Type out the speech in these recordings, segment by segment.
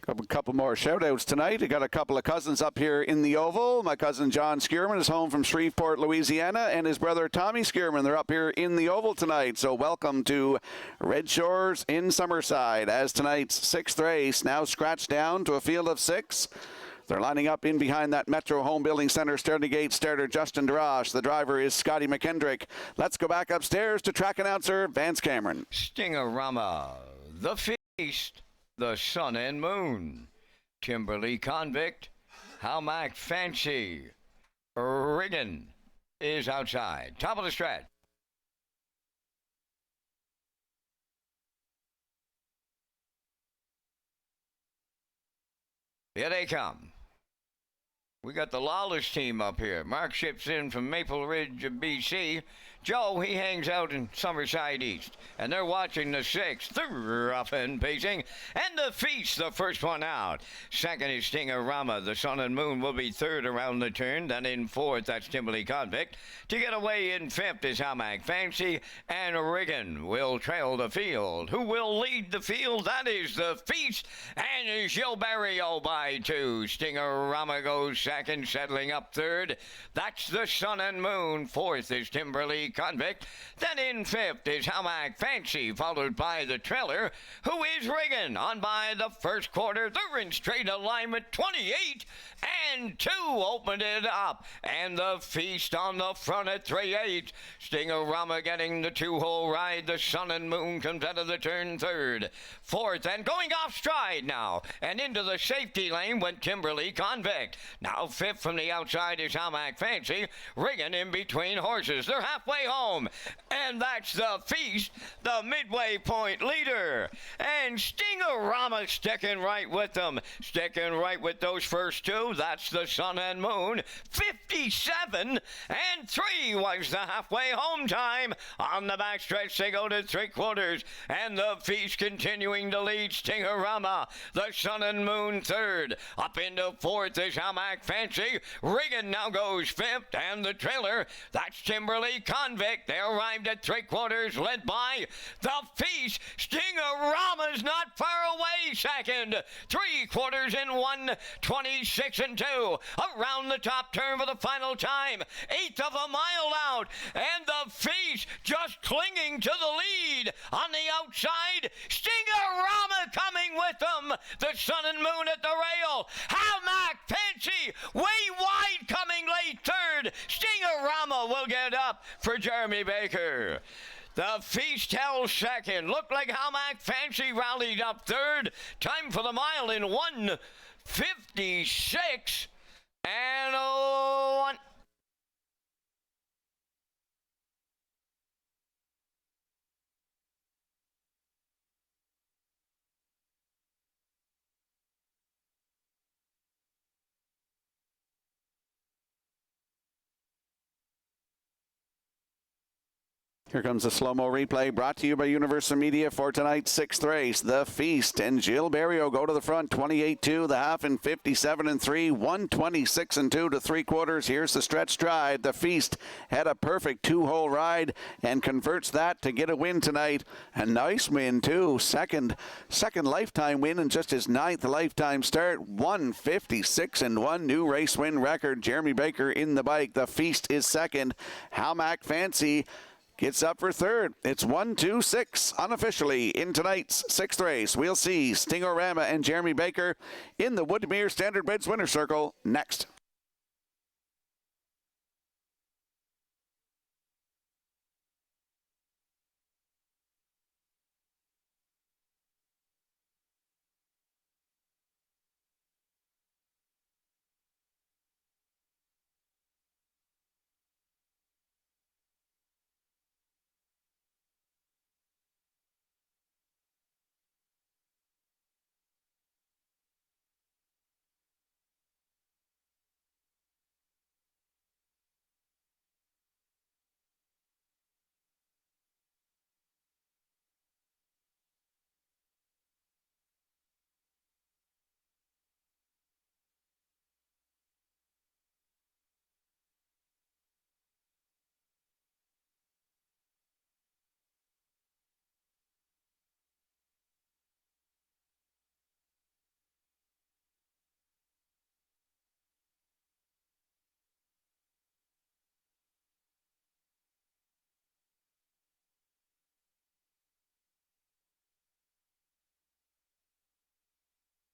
A couple more shout-outs tonight. I got a couple of cousins up here in the Oval. My cousin John Skierman is home from Shreveport, Louisiana, and his brother Tommy Skierman. They're up here in the Oval tonight. So welcome to Red Shores in Summerside as tonight's sixth race now scratched down to a field of six. They're lining up in behind that Metro Home Building Center starting gate starter Justin DeRoche. The driver is Scotty McKendrick. Let's go back upstairs to track announcer Vance Cameron. Stingorama, the Feast, the Sun and Moon, Kimberly Convict, How Mac Fancy, Riggin is outside. Top of the stretch. Here they come. We got the Lawless team up here. Mark ships in from Maple Ridge, BC. Joe, he hangs out in Summerside East. And they're watching the sixth. They're rough and pacing. And the Feast, the first one out. Second is Stingorama. The Sun and Moon will be third around the turn. Then in fourth, that's Kimberly Convict. To get away in fifth is How Mac Fancy. And Riggin will trail the field. Who will lead the field? That is the Feast. And Gilles Barrio by two. Stingorama goes second, settling up third. That's the Sun and Moon. Fourth is Kimberly Convict. Then in fifth is How Mac Fancy, followed by the trailer, who is Riggin. On by the first quarter. They're in straight alignment. 28 and 2 opened it up. And the Feast on the front at 3-8. Stingorama getting the two-hole ride. The Sun and Moon comes out of the turn third. Fourth and going off stride now. And into the safety lane went Kimberly Convict. Now fifth from the outside is How Mac Fancy. Riggin in between horses. They're halfway home. And that's the Feast, the midway point leader. And Stingorama sticking right with them. Sticking right with those first two. That's the Sun and Moon. 57 and 3 was the halfway home time. On the backstretch they go to three quarters. And the Feast continuing to lead Stingorama. The Sun and Moon third. Up into fourth is How Mac Fancy. Riggin now goes fifth. And the trailer, that's Kimberly Convict. They arrived at three quarters, led by the Feast. Stingorama's not far away second. Three quarters in 1:26 and 2. Around the top turn for the final time. Eighth of a mile out. And the Feast just clinging to the lead. On the outside, Stingorama coming with them. The Sun and Moon at the rail. How Mac Fancy way wide coming late third. Stingorama will get up for Jeremy Baker. The Feast held second. Looked like How Mac Fancy rallied up third. Time for the mile in 1:56 and 1. Here comes the slow-mo replay brought to you by Universal Media for tonight's sixth race. The Feast and Gilles Barrio go to the front, 28-2, the half in 57-3, 126-2 to three quarters. Here's the stretch stride. The Feast had a perfect two-hole ride and converts that to get a win tonight. A nice win, too. Second lifetime win and just his ninth lifetime start. 156-1, new race win record. Jeremy Baker in the bike. The Feast is second. How Mac Fancy gets up for third. It's 1-2-6 unofficially in tonight's sixth race. We'll see Stingorama and Jeremy Baker in the Woodmere Standard Breds winner circle next.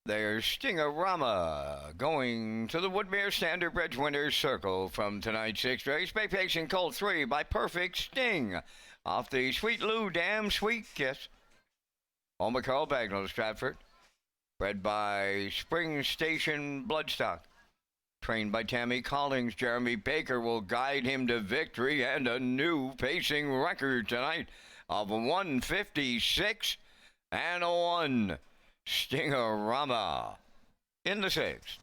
There's Stingorama going to the Woodmere Standardbridge Winners Circle from tonight's sixth race. Bay Pacing Colt 3 by Perfect Sting off the Sweet Lou Damn Sweet Kiss. Home of Carl Bagnall, Stratford. Bred by Spring Station Bloodstock. Trained by Tammy Collins, Jeremy Baker will guide him to victory and a new pacing record tonight of 156 and a 1. Stingorama in the sixth.